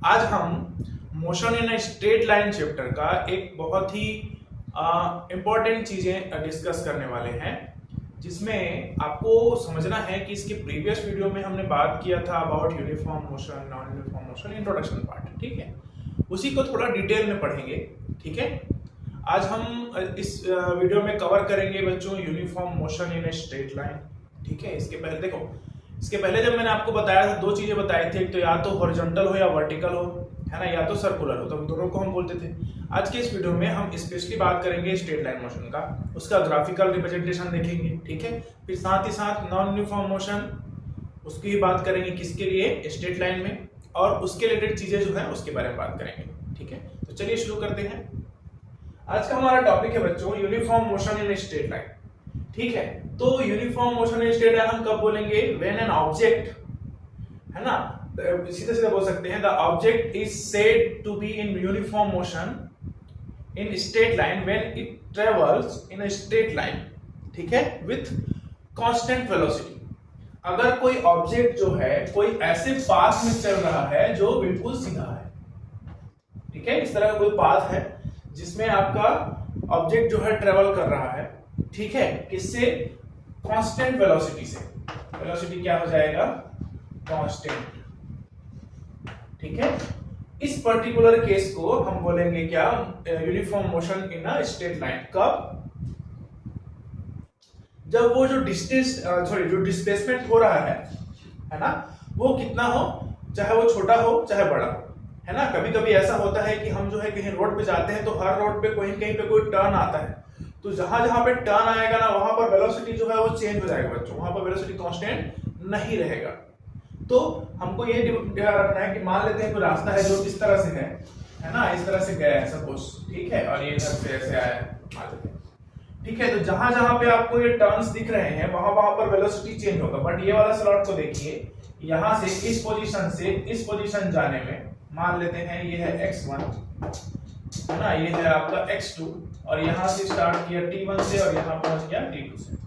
आज हम motion in straight line chapter का एक बहुत ही इम्पोर्टेंट चीजें डिस्कस करने वाले हैं, जिसमें आपको समझना है कि इसके प्रीवियस वीडियो में हमने बात किया था about uniform motion, non uniform motion, introduction part. ठीक है, उसी को थोड़ा डिटेल में पढ़ेंगे। ठीक है, आज हम इस वीडियो में कवर करेंगे बच्चों uniform motion in straight line. ठीक है, इसके पहले जब मैंने आपको बताया था, दो चीजें बताई थी, तो या तो हॉरिजॉन्टल हो या वर्टिकल हो, है ना, या तो सर्कुलर हो, तो दोनों को हम बोलते थे। आज के इस वीडियो में हम स्पेशली बात करेंगे स्ट्रेट लाइन मोशन का, उसका ग्राफिकल रिप्रेजेंटेशन देखेंगे। ठीक है, फिर साथ ही साथ नॉन यूनिफॉर्म मोशन, उसकी भी बात करेंगे, किसके लिए, स्ट्रेट लाइन में, और उसके रिलेटेड चीजें जो है उसके बारे में बात करेंगे। ठीक है, तो चलिए शुरू करते हैं। आज का हमारा टॉपिक है बच्चों uniform motion in straight line. ठीक है, तो uniform motion in straight line हम कब बोलेंगे, व्हेन एन ऑब्जेक्ट, है ना, सीधे सीधे बोल सकते हैं, the object is said to be in uniform motion in straight line when it travels in a straight line, ठीक है, विथ कांस्टेंट वेलोसिटी। अगर कोई ऑब्जेक्ट जो है कोई ऐसे पाथ में चल रहा है जो बिल्कुल सीधा है, ठीक है, इस तरह का कोई पाथ है जिसमें आपका ऑब्जेक्ट जो है ट्रेवल कर रहा है, ठीक है, किससे, कांस्टेंट वेलोसिटी से। वेलोसिटी क्या हो जाएगा, कांस्टेंट। ठीक है, इस पर्टिकुलर केस को हम बोलेंगे क्या, uniform motion in a straight line. कब, जब वो जो डिस्प्लेसमेंट हो रहा है ना, वो कितना हो, चाहे वो छोटा हो चाहे बड़ा हो, है ना। कभी कभी ऐसा होता है कि हम जो है कहीं रोड पे जाते हैं तो हर रोड पे कहीं कहीं पे कोई टर्न आता है, तो जहां जहां पे टर्न आएगा ना, वहां पर वेलोसिटी जो है वो चेंज हो जाएगा बच्चों, वहां पर वेलोसिटी कांस्टेंट नहीं रहेगा। तो हमको ये ध्यान रखना है कि मान लेते हैं कोई रास्ता है जो इस तरह से है ना, इस तरह से गया है सपोज, ठीक है, और ये इधर से ऐसे आया है, मान लेते हैं। ठीक है, तो जहां जहां पे आपको ये टर्न्स दिख रहे हैं वहां वहां पर वेलोसिटी चेंज होगा। बट ये वाला स्लॉट को देखिए, यहां से इस पोजीशन से इस पोजीशन जाने में मान लेते हैं ये है x1, है ना, ये है आपका x2, और यहां से स्टार्ट किया t1 से और यहां पहुंच गया t2 से।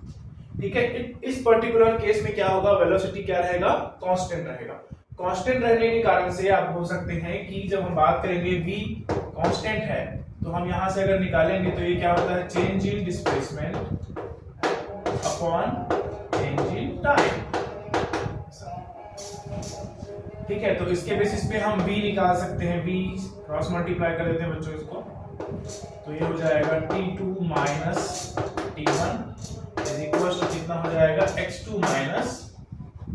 ठीक है, इस पर्टिकुलर केस में क्या होगा, वेलोसिटी क्या रहेगा, कांस्टेंट रहेगा। कांस्टेंट रहने के कारण से आप बोल सकते हैं कि जब हम बात करेंगे v कांस्टेंट है, तो हम यहां से अगर निकालेंगे तो ये क्या होता है, change in displacement upon change in time. ठीक है, तो इसके बेसिस पे हम v निकाल सकते हैं, v क्रॉस मल्टीप्लाई कर देते हैं बच्चों इसको, तो ये हो जाएगा t2 minus t1 is equal to कितना हो जाएगा, x2 माइनस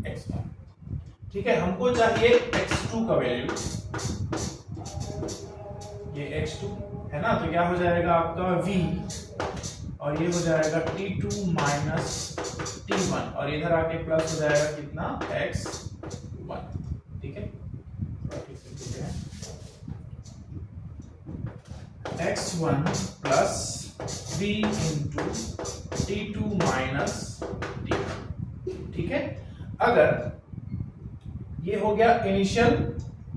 x1। ठीक है, हमको चाहिए x2 का वैल्यू, ये x2 है ना, तो क्या हो जाएगा आपका v, और ये हो जाएगा t2 माइनस t1, और इधर आके प्लस हो जाएगा कितना, x1। ठीक है, x1 plus v into t2 minus t1। ठीक है, अगर ये हो गया इनिशियल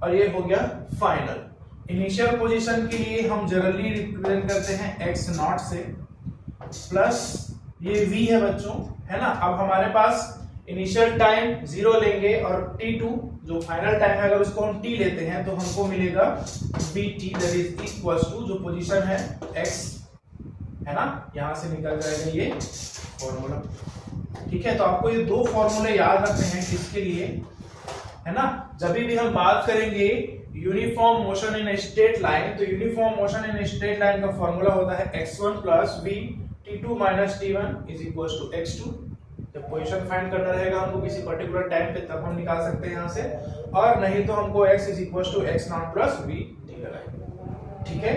और ये हो गया फाइनल। इनिशियल पोजीशन के लिए हम जनरली रिप्रेजेंट करते हैं x नॉट से, प्लस ये v है बच्चों, है ना। अब हमारे पास इनिशियल टाइम 0 लेंगे और t2 जो फाइनल टाइम है, अगर उसको हम t लेते हैं तो हमको मिलेगा vt, that is equals to जो पोजीशन है x, है ना, यहां से निकल जाएगा ये फॉर्मूला। ठीक है, तो आपको ये दो फॉर्मूले याद रखने हैं, किसके लिए, है ना, जब भी हम बात करेंगे uniform motion in straight line, तो uniform motion in straight line का फॉर्मूला होता है x1 plus v t2 minus t1 is equals to x2। जब पोजीशन फाइंड करना रहेगा हमको किसी पर्टिकुलर टाइम पे, तब हम निकाल सकते हैं यहां से, और नहीं तो हमको x is equals to x naught plus v निकल आएगा। ठीक है,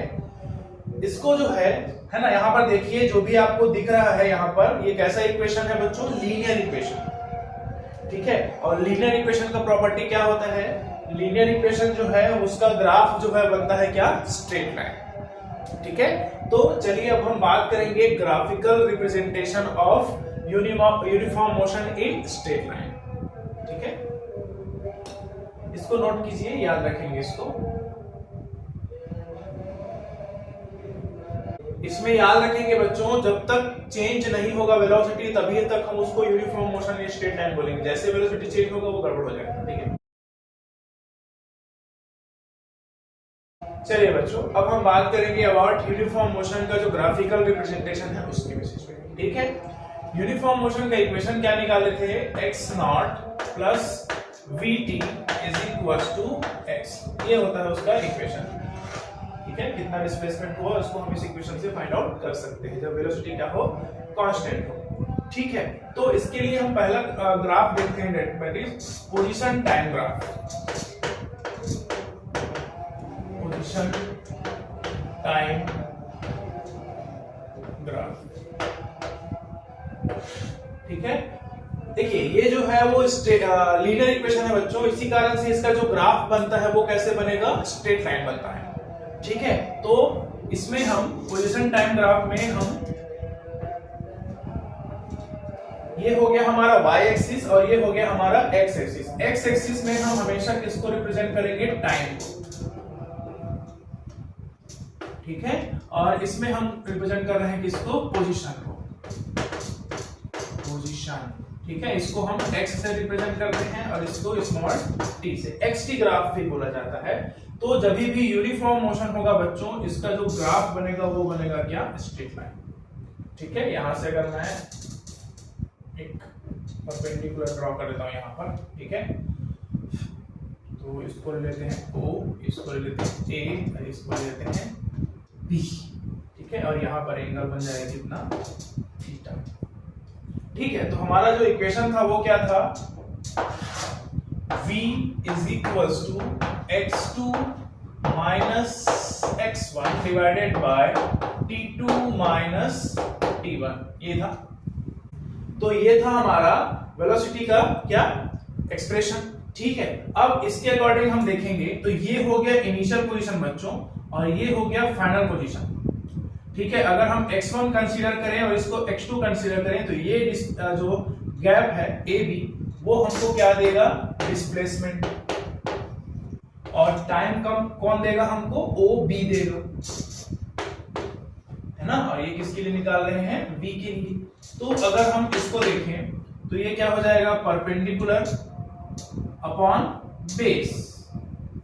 इसको जो है ना, यहाँ पर देखिए जो भी आपको दिख रहा है यहाँ पर, ये कैसा इक्वेशन है बच्चों, लीनियर इक्वेशन। ठीक है, और लीनियर इक्वेशन का प्रॉपर्टी क्या होता है, लीनियर इक्वेशन जो है उसका ग्राफ जो है बनता है क्या, स्ट्रेट लाइन। ठीक है, तो चलिए अब हम बात करेंगे graphical representation of uniform motion in straight line. ठीक है, इसको नोट कीजिए, याद रखेंगे इसको। इसमें याद रखेंगे बच्चों, जब तक चेंज नहीं होगा वेलोसिटी तभी तक हम उसको uniform motion in straight line बोलेंगे। जैसे वेलोसिटी चेंज होगा वो गड़बड़ हो जाएगा। ठीक है। चलिए बच्चों, अब हम बात करेंगे अबाउट यूनिफॉर्म मोशन का जो ग्राफिकल रिप्रेजेंटेशन है उसके बेसिस पे। ठीक है, यूनिफॉर्म मोशन का इक्वेशन क्या निकाले थे? x naught plus vt is equal to x, ये होता है उसका इक्वेशन। ठीक है, कितना डिस्प्लेसमेंट हुआ उसको हम इस इक्वेशन से फाइंड आउट कर सकते हैं जब वेलोसिटी क्या हो, कांस्टेंट हो। ठीक है, तो इसके लिए हम पहला ग्राफ देखते हैं, that is position time graph. Position time graph. ठीक है, देखिए ये जो है वो लीनियर इक्वेशन है बच्चों, इसी कारण से इसका जो ग्राफ बनता है वो कैसे बनेगा? स्ट्रेट लाइन बनता है। ठीक है, तो इसमें हम पोजीशन टाइम ग्राफ में हम, ये हो गया हमारा y एक्सिस और ये हो गया हमारा x एक्सिस। x एक्सिस में हम हमेशा किसको रिप्रेजेंट करेंगे? टाइम को। ठीक है, और इसमें हम रिप्रेजेंट कर रहे हैं किसको? पोजीशन को। पोजीशन, ठीक है, इसको हम x से रिप्रेजेंट करते हैं और इसको स्मॉल t से। xt ग्राफ भी बोला जाता है। तो जब भी यूनिफॉर्म मोशन होगा बच्चों, इसका जो ग्राफ बनेगा वो बनेगा क्या? Straight line. ठीक है, यहां से अगर मैं एक परपेंडिकुलर ड्रॉ कर देता हूं यहां पर। ठीक है, तो इसको ले लेते हैं O, इसको ले लेते हैं A और इसको ले लेते हैं B। ठीक है, और यहां पर एंगल बन जाएगा कितना? थीटा। ठीक है, तो हमारा जो इक्वेशन था वो क्या था? V is equal to x2 minus x1 divided by t2 minus t1, ये था। तो ये था हमारा वेलोसिटी का क्या? एक्सप्रेशन। ठीक है, अब इसके अकॉर्डिंग हम देखेंगे तो ये हो गया इनिशियल पोजीशन बच्चों और ये हो गया फाइनल पोजीशन। ठीक है, अगर हम x1 कंसीडर करें और इसको x2 कंसीडर करें तो ये जो गैप है AB वो हमको क्या देगा? डिस्प्लेसमेंट। और टाइम कम कौन देगा हमको? OB देगा, है ना। और ये किसके लिए निकाल रहे हैं? B के लिए। तो अगर हम इसको देखें तो ये क्या हो जाएगा? परपेंडिकुलर अपॉन बेस,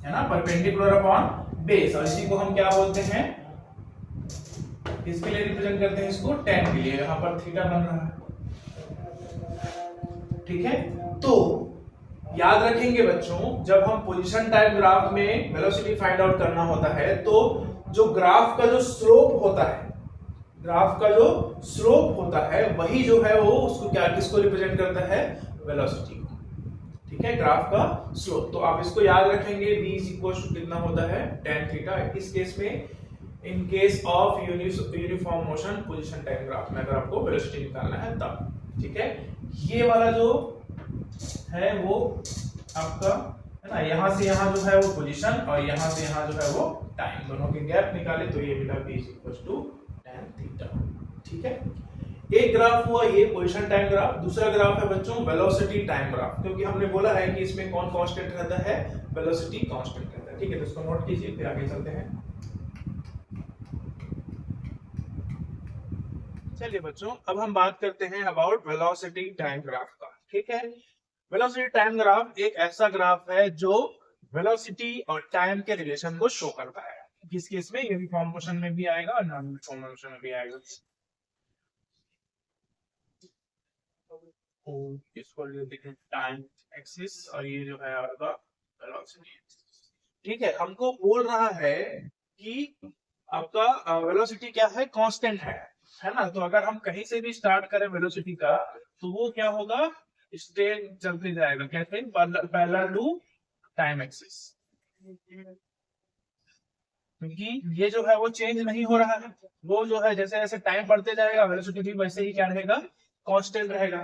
है ना, परपेंडिकुलर अपॉन बेस। और इसी को हम क्या बोलते हैं? इसके लिए रिप्रेजेंट करते हैं इसको tan के लिए, यहां पर थीटा बन रहा है। ठीक है, तो याद रखेंगे बच्चों, जब हम पोजीशन टाइम ग्राफ में वेलोसिटी फाइंड आउट करना होता है तो जो ग्राफ का जो स्लोप होता है, ग्राफ का जो स्लोप होता है वही जो है वो उसको क्या, किसको रिप्रेजेंट करता है? वेलोसिटी को। ठीक है, ग्राफ का स्लोप। तो आप इसको याद रखेंगे, v इज इक्वल टू कितना होता है? tan theta. इस केस में, in case of uniform motion position time graph में अगर आपको वेलोसिटी निकालना है तब। ठीक है, ये वाला जो है वो आपका, है ना, यहां से यहां जो है वो पोजीशन और यहां से यहां जो है वो टाइम, दोनों के गैप निकाले तो ये मिला v is equal to tan theta. ठीक है, एक ग्राफ हुआ ये पोजीशन टाइम ग्राफ। दूसरा ग्राफ है बच्चों वेलोसिटी टाइम ग्राफ, क्योंकि हमने बोला है कि इसमें कौन कांस्टेंट रहता है? वेलोसिटी कांस्टेंट रहता है। ठीक है, तो इसको नोट कीजिए, फिर आगे चलते हैं। चलिए बच्चों, अब हम बात करते हैं अबाउट वेलोसिटी टाइम ग्राफ का। ठीक है, वेलोसिटी टाइम ग्राफ एक ऐसा ग्राफ है जो वेलोसिटी और टाइम के रिलेशन को शो करता है। किस केस में? यूनिफॉर्म मोशन में भी आएगा और नॉन यूनिफॉर्म मोशन में भी आएगा। इसको लेते हैं टाइम एक्सिस और ये जो है आपका वेलोसिटी। ठीक है, हमको बोल रहा है कि आपका वेलोसिटी क्या है? कांस्टेंट है ना। तो अगर हम कहीं से भी स्टार्ट करें वेलोसिटी का तो वो क्या होगा? स्ट्रेट चलते जाएगा, कैसे? पैरेलल टू टाइम एक्सिस, क्योंकि ये जो है वो चेंज नहीं हो रहा है। वो जो है जैसे जैसे टाइम बढ़ते जाएगा वेलोसिटी भी वैसे ही क्या रहेगा? कांस्टेंट रहेगा।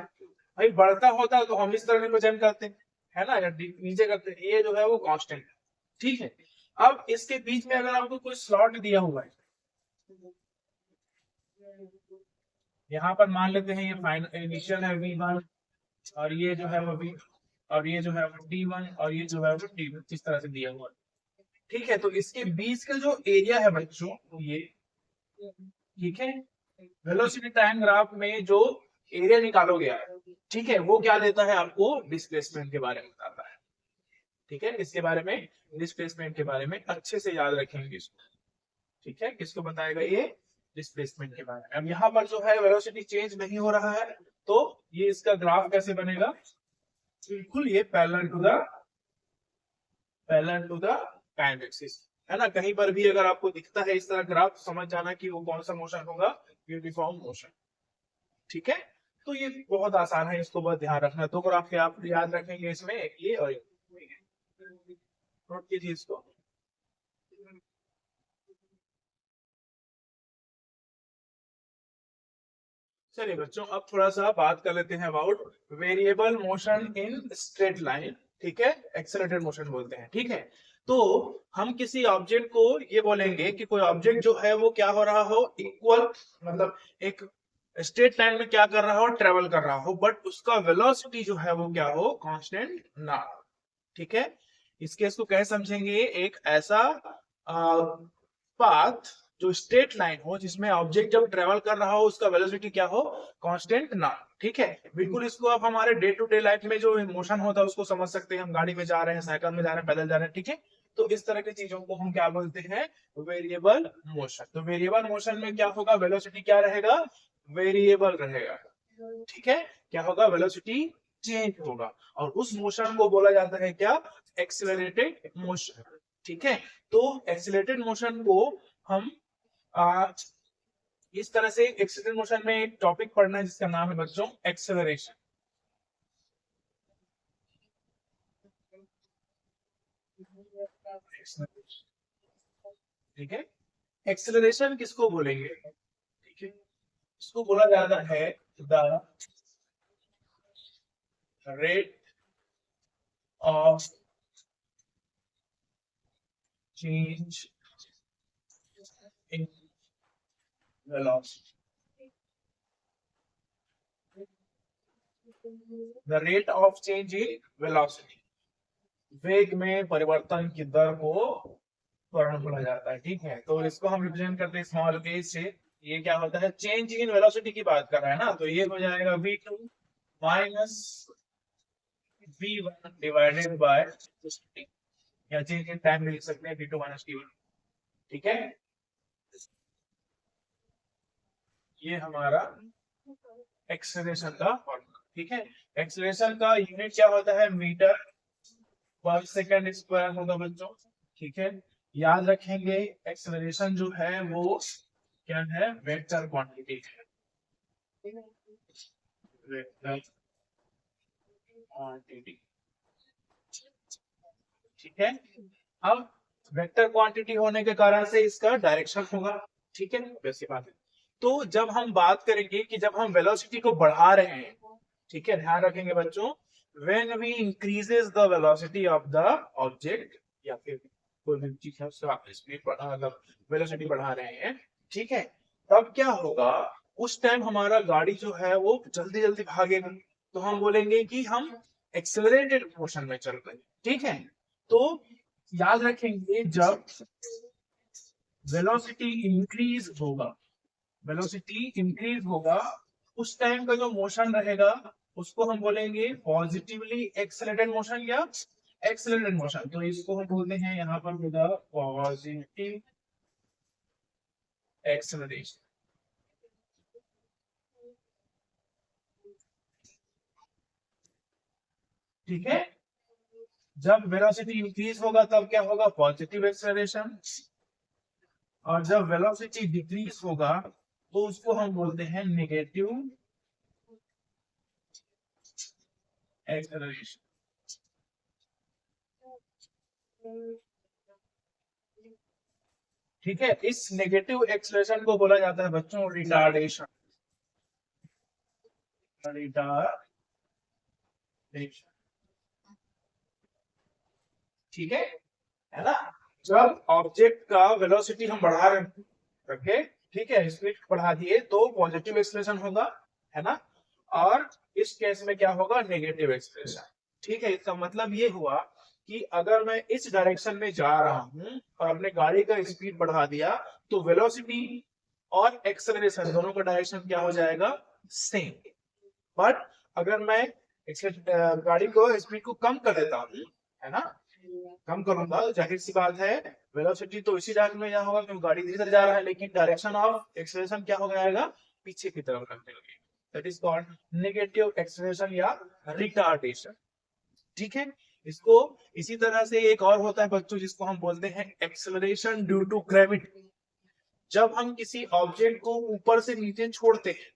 भाई बढ़ता होता है तो हम इस तरह रिप्रेजेंट करते हैं, है ना, या नीचे करते हैं। ये जो है वो कांस्टेंट है। ठीक है, अब इसके बीच में अगर आपको कोई स्लॉट दिया हुआ है, यहाँ पर मान लेते हैं ये फाइनल इनिशियल है v1 और ये जो है वो v और ये जो है वो t1 और ये जो है वो t2, इस तरह से दिया हुआ है। ठीक है, तो इसके बीच का जो एरिया है बच्चों ये, ठीक है, वेलोसिटी टाइम ग्राफ में जो एरिया निकालोगे आप, ठीक है, वो क्या देता है आपको? डिस्प्लेसमेंट के बारे में बताता है। ठीक है, इसके बारे में, डिस्प्लेसमेंट के बारे में अच्छे से याद रखेंगे इसको। ठीक है, किसको बताएगा ये, डिस्प्लेसमेंट के बारे में। अब यहाँ पर जो है वेलोसिटी चेंज नहीं हो रहा है, तो ये इसका ग्राफ कैसे बनेगा, बिल्कुल ये parallel to the time axis, है ना। कहीं पर भी अगर आपको दिखता है इस तरह ग्राफ, समझ जाना कि वो कौन सा मोशन होगा, यूनिफॉर्म मोशन। ठीक है, तो ये बहुत आसान है, इसको बहुत ध्यान रखना। तो ग्राफ के आप याद रखेंगे इसमें ये और ये, नोट कीजिए इसको। चलिए बच्चों, अब थोड़ा सा बात कर लेते हैं about variable motion in straight line. ठीक है, एक्सेलरेटेड मोशन बोलते हैं। ठीक है, तो हम किसी ऑब्जेक्ट को ये बोलेंगे कि कोई ऑब्जेक्ट जो है वो क्या हो रहा हो, इक्वल, मतलब एक स्ट्रेट लाइन में क्या कर रहा हो, ट्रेवल कर रहा हो, बट उसका वेलोसिटी जो है वो क्या हो, कांस्टेंट ना। ठीक है, इस केस को कैसे समझेंगे, एक ऐसा पाथ जो स्ट्रेट लाइन हो, जिसमें ऑब्जेक्ट जब ट्रेवल कर रहा हो उसका वेलोसिटी क्या हो, कांस्टेंट ना। ठीक है, बिल्कुल इसको आप हमारे डे टू डे लाइफ में जो मोशन होता है उसको समझ सकते हैं। हम गाड़ी में जा रहे हैं, साइकिल में जा रहे हैं, पैदल जा रहे हैं। ठीक है, तो इस तरह की चीजों को हम क्या बोलते हैं, वेरिएबल मोशन। तो वेरिएबल मोशन में क्या होगा, वेलोसिटी क्या रहेगा, वेरिएबल रहेगा। ठीक है, क्या होगा, वेलोसिटी चेंज होगा, और उस मोशन को बोला जाता है क्या, एक्सेलरेटेड मोशन। ठीक है, तो एक्सेलरेटेड मोशन को हम इस तरह से, एक्सेलरेटेड मोशन में एक टॉपिक पढ़ना है जिसका नाम है बच्चों एक्सेलरेशन। ठीक है, एक्सेलरेशन किसको बोलेंगे, ठीक है, इसको बोला जाता है the rate of change in velocity, the rate of change in velocity, वेग में परिवर्तन की दर को त्वरण बोला जाता है। ठीक है, तो इसको हम रिप्रेजेंट करते हैं स्मॉल a से। ये क्या होता है, चेंज इन वेलोसिटी की बात कर रहा है ना, तो ये हो जाएगा v2 minus v1 divided by, या चेंज इन टाइम लिख सकते हैं v2 माइनस t1। ठीक है, ये हमारा एक्सेलरेशन का फॉर्मूला। ठीक है, एक्सेलरेशन का यूनिट क्या होता है, मीटर पर सेकंड स्क्वायर होगा बच्चों। ठीक है, याद रखेंगे एक्सेलरेशन जो है वो क्या है, वेक्टर क्वांटिटी है, वेक्टर क्वांटिटी। ठीक है, अब वेक्टर क्वांटिटी होने के कारण से इसका डायरेक्शन होगा। ठीक है, वैसी बात है। तो जब हम बात करेंगे कि जब हम वेलोसिटी को बढ़ा रहे हैं, ठीक है, ध्यान रखेंगे बच्चों, when we increases the velocity of the object, या फिर कोई भी चीज है उसका स्पीड मतलब वेलोसिटी बढ़ा रहे हैं, ठीक है, तब क्या होगा, उस टाइम हमारा गाड़ी जो है वो जल्दी जल्दी भागेगा, तो हम बोलेंगे कि हम एक्सेलरेटेड मोशन में चल रहे हैं। ठीक है, तो याद रखेंगे जब वेलोसिटी इंक्रीज होगा, वेलोसिटी इंक्रीज होगा, उस टाइम का जो मोशन रहेगा उसको हम बोलेंगे पॉजिटिवली एक्सेलरेटेड मोशन या एक्सेलरेटेड मोशन। तो इसको हम बोलते हैं यहाँ पर होगा पॉजिटिव एक्सेलरेशन। ठीक है, जब वेलोसिटी इंक्रीज होगा तब क्या होगा, पॉजिटिव एक्सेलरेशन, और जब वेलोसिटी डिक्रीज होगा तो उसको हम बोलते हैं नेगेटिव एक्सेलरेशन। ठीक है, इस नेगेटिव एक्सेलरेशन को बोला जाता है बच्चों रिटार्डेशन, रिटार्डेशन। ठीक है ना, जब ऑब्जेक्ट का वेलोसिटी हम बढ़ा रखे, ठीक है, स्पीड बढ़ा दिए तो पॉजिटिव एक्सेलरेशन होगा, है ना, और इस केस में क्या होगा, नेगेटिव एक्सेलरेशन। ठीक है, इसका मतलब ये हुआ कि अगर मैं इस डायरेक्शन में जा रहा हूं और अपने गाड़ी का स्पीड बढ़ा दिया तो वेलोसिटी और एक्सेलरेशन दोनों का डायरेक्शन क्या हो जाएगा, सेम। बट अगर मैं गाड़ी को स्पीड को कम कर देता हूं, है ना, कम करूंगा, जाहिर सी बात है वेलोसिटी तो इसी डायरेक्शन में यहाँ होगा क्योंकि गाड़ी धीरे जा रहा है, लेकिन डायरेक्शन ऑफ एक्सेलरेशन क्या हो जाएगा, पीछे की तरफ रखने लगे। That is called negative acceleration या रिटार्डेशन। ठीक है, इसको इसी तरह से एक और होता है बच्चों जिसको हम बोलते हैं एक्सेलरेशन ड्यू टू ग्रेविटी। जब हम किसी ऑब्जेक्ट को ऊपर से नीचे छोड़ते हैं,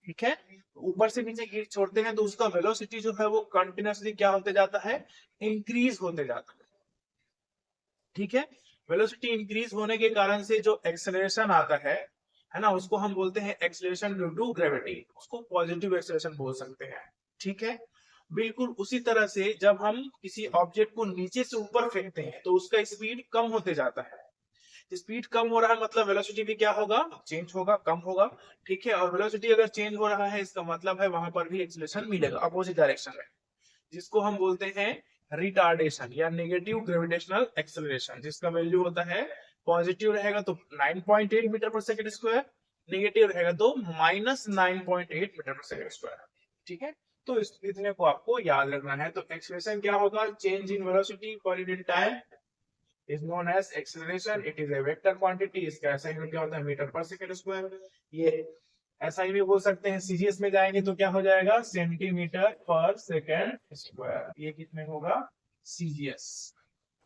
ठीक है, ऊपर से नीचे गिर छोड़ते हैं तो उसका वेलोसिटी जो है वो कंटिन्यूसली क्या होते जाता है, इंक्रीज होते जाता है। ठीक है, वेलोसिटी इंक्रीज होने के कारण से जो एक्सेलरेशन आता है ना, उसको हम बोलते हैं एक्सेलरेशन ड्यू टू ग्रेविटी, उसको पॉजिटिव एक्सेलरेशन बोल सकते हैं। ठीक है, बिल्कुल उसी तरह से जब हम किसी ऑब्जेक्ट को नीचे से ऊपर फेंकते हैं तो उसका स्पीड कम होते जाता है। स्पीड कम हो रहा है मतलब वेलोसिटी भी क्या होगा, चेंज होगा, कम होगा। ठीक है, और वेलोसिटी अगर चेंज हो रहा है इसका मतलब है वहां पर भी एक्सेलरेशन मिलेगा अपोजिट डायरेक्शन में, जिसको हम बोलते हैं रिटार्डेशन या नेगेटिव ग्रेविटेशनल एक्सेलरेशन, जिसका वैल्यू होता है पॉजिटिव रहेगा तो 9.8 मीटर पर सेकंड स्क्वायर, नेगेटिव रहेगा तो -9.8 मीटर पर सेकंड स्क्वायर। ठीक है, तो इतने को आपको याद रखना है। तो एक्सेलरेशन क्या होगा, change in velocity per unit time is known as acceleration. It is a vector quantity. इसका SI यूनिट क्या होता है, मीटर पर सेकंड स्क्वायर। ये SI भी बोल सकते हैं, सीजीएस में जाएंगे तो क्या हो जाएगा, सेंटीमीटर पर सेकंड स्क्वायर। ये कितने होगा, सीजीएस।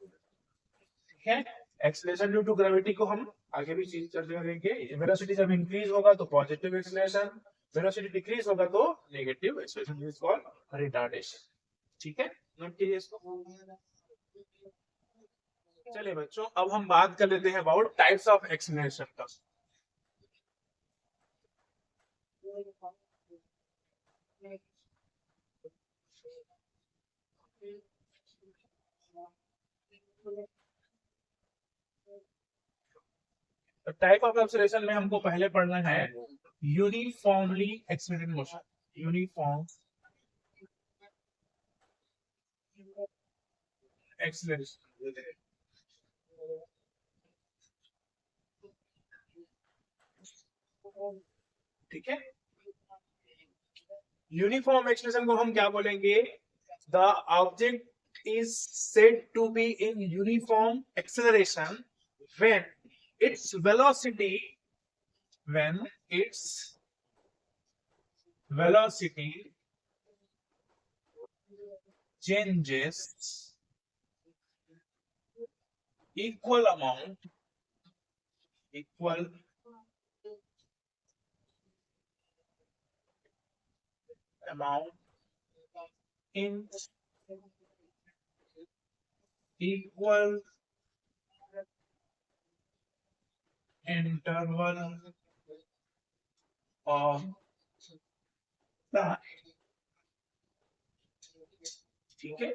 ठीक है, एक्सेलरेशन ड्यू टू ग्रेविटी को हम आगे भी चीज चर्चा करेंगे। वेलोसिटी जब इंक्रीज होगा तो पॉजिटिव एक्सेलरेशन, वेलोसिटी डिक्रीज होगा तो negative acceleration, is called retardation. ठीक है, नोट कीजिए इसको। चलिए बच्चों, अब हम बात कर लेते हैं अबाउट टाइप्स ऑफ एक्सेलरेशन का। टाइप ऑफ एक्सेलरेशन में हमको पहले पढ़ना है uniformly accelerated motion. Uniform acceleration, ठीक है। यूनिफॉर्म एक्सेलरेशन को हम क्या बोलेंगे, the object is said to be in uniform acceleration when its velocity when its velocity changes equal amount in equal interval of time। ठीक है,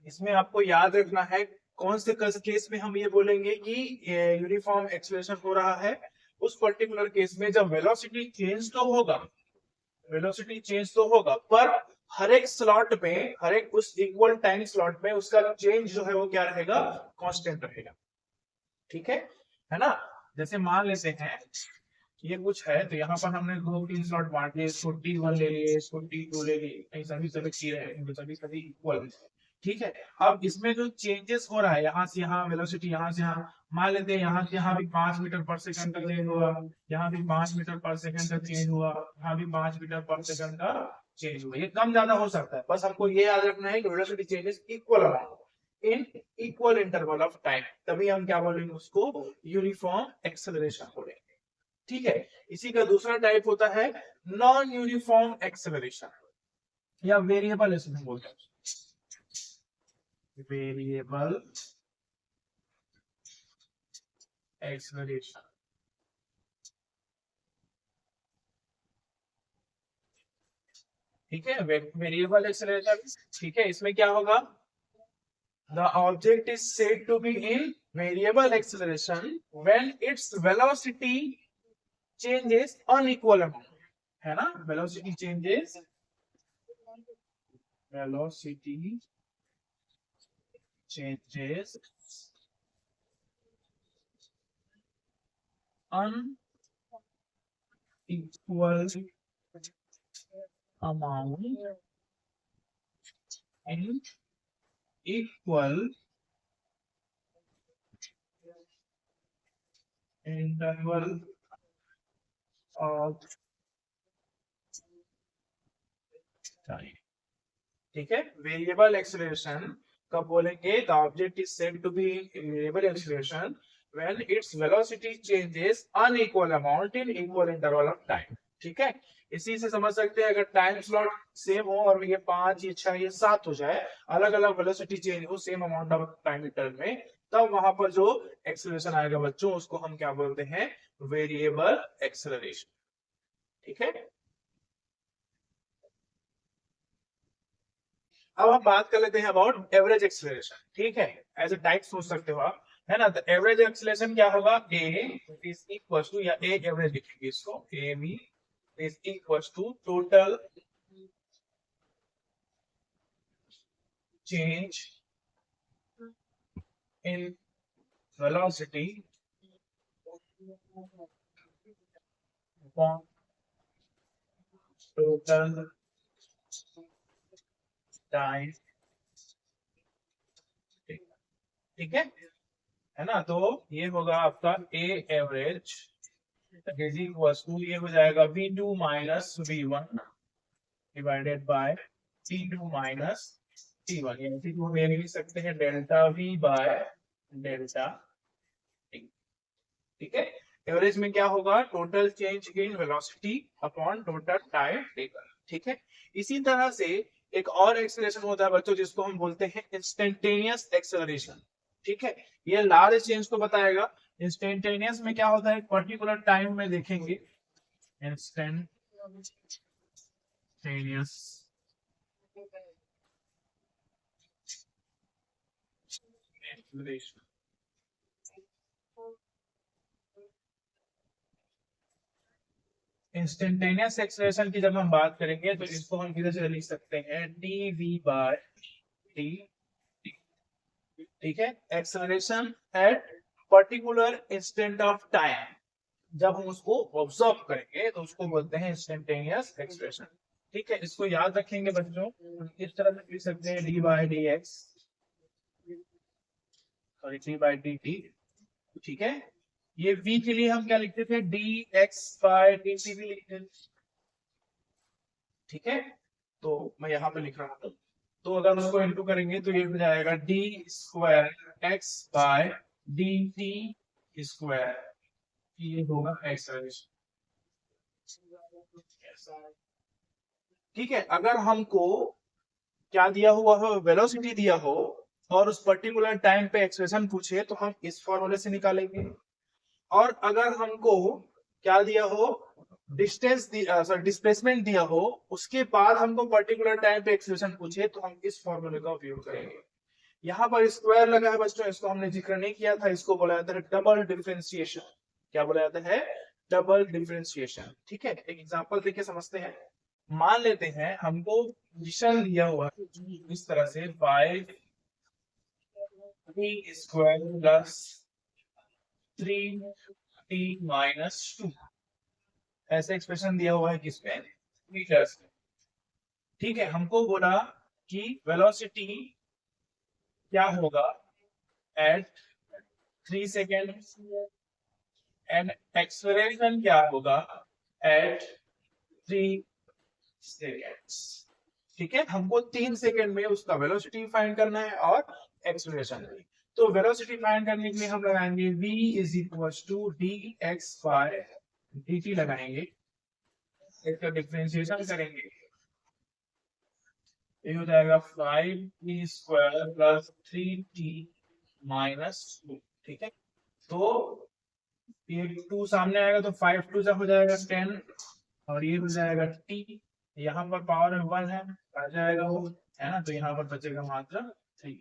इसमें आपको याद रखना है कौन से केस में हम ये बोलेंगे कि यूनिफॉर्म एक्सेलरेशन हो रहा है। उस पर्टिकुलर केस में जब वेलोसिटी चेंज तो होगा, वेलोसिटी चेंज तो होगा, पर हर एक स्लॉट में, हर एक उस इक्वल टाइम स्लॉट में उसका चेंज जो है वो क्या रहेगा, कांस्टेंट रहेगा। ठीक है ना। जैसे मान लेते हैं ये कुछ है तो यहाँ पर हमने 2-3 स्लॉट बांट लिए, इसको T1 ले लिए, इसको T2 ले लिए, सभी सभी इक्वल। ठीक है, अब इसमें जो चेंजेस हो रहा है यहाँ से यहाँ वेलोसिटी, यहाँ से यहाँ मान लेते हैं यहाँ से यहाँ भी 5 मीटर पर सेकंड का चेंज हुआ, यहाँ भी 5 मीटर पर सेकंड का चेंज हुआ, यहाँ भी 5 मीटर पर सेकंड का चेंज हुआ। ये कम ज्यादा हो सकता है, बस हमको ये याद रखना है कि velocity changes equal in equal interval of time, तभी हम क्या बोलेंगे, उसको यूनिफॉर्म एक्सेलरेशन बोलेंगे। ठीक है, इसी का दूसरा टाइप होता है नॉन यूनिफॉर्म एक्सेलरेशन या वेरिएबल एक्सेलरेशन बोलते हैं, वेरिएबल एक्सेलरेशन। ठीक है, वेरिएबल एक्सेलरेशन। ठीक है, इसमें क्या होगा, the object is said to be in variable acceleration when its velocity changes unequal amount, है ना, velocity changes unequal amount in equal interval of time. ठीक है, वेरिएबल एक्सेलरेशन कब बोलेंगे? The object is said to be variable acceleration when its velocity changes unequal amount in equal interval of time. ठीक है, इसी से समझ सकते हैं, अगर टाइम स्लॉट सेम हो और ये 5 ये 6 ये 7 हो जाए, अलग अलग वेलोसिटी चेंज हो same amount of time interval में, तब वहां पर जो एक्सेलरेशन आएगा बच्चों उसको हम क्या बोलते हैं? Variable acceleration. ठीक है, अब हम बात कर लेते हैं अबाउट एवरेज एक्सेलरेशन। ठीक है, एज अ टाइप सोच सकते हो आप, है ना? तो एवरेज एक्सेलरेशन क्या होगा? ए इज इक्वल टू, या ए एवरेज लिखेंगे इसको, a b is equal to total change in velocity upon total time. ठीक है ना? तो ये होगा आपका a average is equal to, ये हो जाएगा V2 minus V1 divided by T2 minus T1। यानी कि हम ये लिख सकते हैं delta V by delta T। ठीक है, एवरेज में क्या होगा? Total change in velocity upon total time taken. ठीक है, इसी तरह से एक और एक्सेलरेशन होता है बच्चों जिसको हम बोलते हैं इंस्टेंटेनियस एक्सेलरेशन। ठीक है, ये लार्ज चेंज को बताएगा। इंस्टेंटेनियस में क्या होता है? पर्टिकुलर टाइम में देखेंगे। इंस्टेंटेनियस एक्सेलरेशन, इंस्टेंटेनियस एक्सेलरेशन की जब हम बात करेंगे तो इसको हम किधर से लिख सकते हैं? D v by t. ठीक है, acceleration at particular instant of time, जब हम उसको ऑब्जर्व करेंगे तो उसको बोलते हैं इंस्टेंटेनियस एक्सेलरेशन। ठीक है, इसको याद रखेंगे बच्चों, इस तरह से लिख सकते हैं d by d x, sorry d by d t. ठीक है, ये v के लिए हम क्या लिखते थे? D x by d t भी लिखते थे। ठीक है, तो मैं यहाँ पे लिख रहा हूँ, तो अगर उसको इनटू करेंगे तो ये हो जाएगा d square x by d t square. ये होगा एक्सेलरेशन। ठीक है, अगर हमको क्या दिया हुआ हो? वेलोसिटी दिया हो और उस पर्टिकुलर टाइम पे एक्सप्रेशन पूछे तो हम इस फॉर्मूले से निकालेंगे। और अगर हमको क्या दिया हो? डिस्टेंस सॉरी डिस्प्लेसमेंट दिया हो, उसके बाद हमको पर्टिकुलर टाइम पे एक्सप्रेशन पूछे तो हम इस फॉर्मूले का उपयोग करेंगे। यहाँ पर स्क्वायर लगा है बच्चों, इसको हमने जिक्र नहीं किया था, इसको बोला जाता है डबल डिफरेंशिएशन। क्या बोला जाता है? Double differentiation. ठीक है, एक एग्जांपल देके समझते हैं। मान लेते हैं हमको पोजीशन दिया हुआ है इस तरह से, 5 t square plus 3t minus 2, ऐसा एक्सप्रेशन दिया हुआ है किसमें? मीटर्स में। ठीक है, हमको बोला कि वेलोसिटी क्या होगा एट 3 सेकेंड एंड एक्सेलरेशन क्या होगा एट 3 सेकेंड्स। ठीक है, हमको 3 सेकेंड में उसका वेलोसिटी फाइंड करना है और एक्सेलरेशन भी। तो वेलोसिटी फाइंड करने के लिए हम लगाएंगे v is equal to d x by d t लगाएंगे, इसका डिफरेंशिएशन करेंगे, ये हो जाएगा 5t square plus 3t minus 2। ठीक है, तो ये 2 सामने आएगा तो 5 2 जा हो जाएगा 10 और ये हो जाएगा t, यहाँ पर पावर में 1 है, आ जाएगा वो, है ना? तो यहाँ पर बचेगा मात्र 3।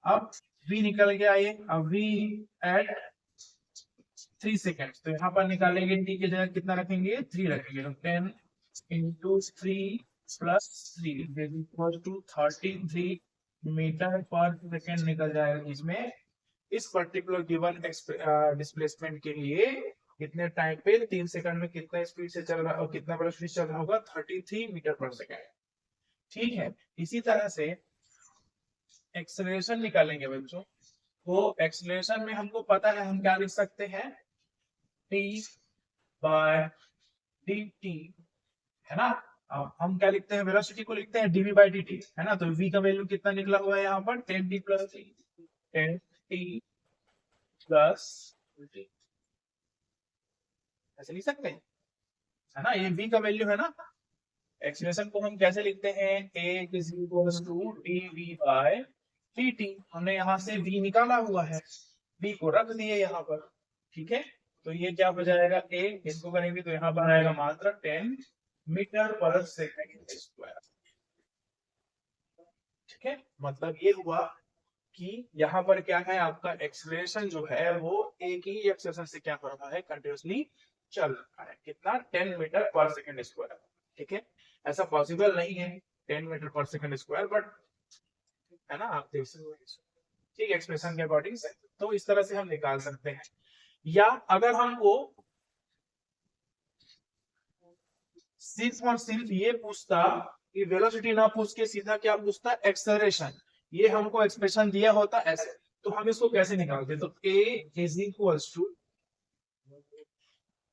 अब v निकल गया ये, अब v एट 3 सेकेंड, तो यहाँ पर निकालेंगे t की जगह कितना रखेंगे? 3 रखेंगे, तो 10 into 3 plus 3 equal to 33 metre per second निकल जाएगा। इसमें इस पर्टिकुलर गिवन डिस्प्लेसमेंट के लिए कितने टाइम पे 3 सेकंड में कितना स्पीड से चल रहा है और कितना वेलोसिटी चल रहा होगा? 33 मीटर पर सेकंड। ठीक है, इसी तरह से एक्सेलरेशन निकालेंगे बच्चों। तो एक्सेलरेशन में हमको पता है हम क्या लिख सकते हैं? टी बाय डी टी, है ना। अब हम क्या लिखते हैं, वेलोसिटी को लिखते हैं डीवी बाई डी टी, है ना। तो v का वैल्यू कितना निकला हुआ है यहाँ पर, 10t प्लस 10t प्लस, ऐसे लिख सकते हैं, है ना। ये v का वैल्यू है ना। एक्सप्रेशन को हम कैसे लिखते हैं, a is equals to dv by dt। हमने यहाँ से v निकाला हुआ है, v को रख दिए यहाँ पर, ठीक है। तो ये क्या हो जाएगा, a, इसको करेंगे तो यहाँ पर आएगा मात्र 10 मीटर पर सेकंड स्क्वायर, ठीक है। मतलब ये हुआ कि यहाँ पर क्या है, आपका एक्सेलरेशन जो है वो एक ही एक्सेलरेशन से क्या कर रहा है, कंटिन्यूसली चल रहा है। कितना, 10 मीटर पर सेकंड स्क्वायर, ठीक है। ऐसा पॉसिबल नहीं है 10 मीटर पर सेकंड स्क्वायर, बट है ना, आप देख सकते हैं, ठीक, एक्सप्रेशन के अकॉर्डिंग से। तो इस तरह से हम निकाल सकते हैं। या अगर हमको सिर्फ और सिर्फ ये पूछता कि वेलोसिटी ना पूछ के सीधा क्या पूछता, एक्सेलरेशन, ये हमको एक्सप्रेशन दिया होता ऐसे, तो हम इसको कैसे निकालते, तो a is equals to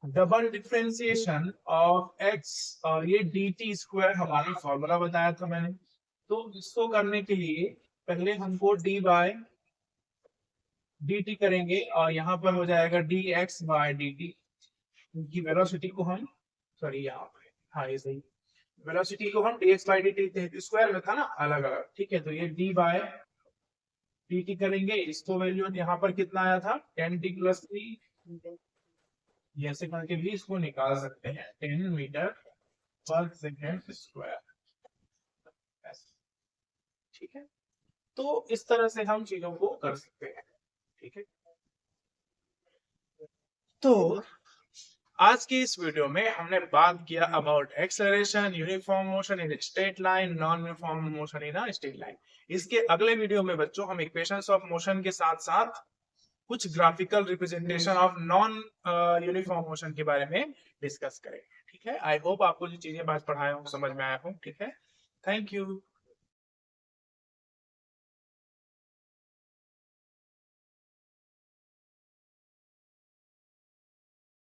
double differentiation of x, और ये dt स्क्वायर हमारा फॉर्मूला बताया था मैंने। तो इसको करने के लिए पहले हमको d बाय dt करेंगे, और यहाँ पर हो जाएगा dx बाय dt, क्योंकि वेलोसिटी को हम, सॉरी यहाँ पे, हाँ ये सही, वेलोसिटी को हम dx बाय dt स्क्वायर में था ना, अलग अलग, ठीक है। तो ये d बाय dt करेंगे, इसको वैल्यू यहाँ पर कितना आया था, 10t प्लस 3, ऐसे करके भी इसको निकाल सकते हैं, 10 मीटर पर सेकेंड स्क्वायर, ठीक है। तो इस तरह से हम चीजों को कर सकते हैं, ठीक है। तो आज की इस वीडियो में हमने बात किया about acceleration, uniform motion in straight line, non uniform motion in straight line. इसके अगले वीडियो में बच्चों हम इक्वेशंस ऑफ मोशन के साथ साथ कुछ graphical representation of non uniform motion के बारे में डिस्कस करेंगे, ठीक है। आई होप आपको जो चीजें बात पढ़ाया हूँ समझ में आया हूँ, ठीक है। Thank you.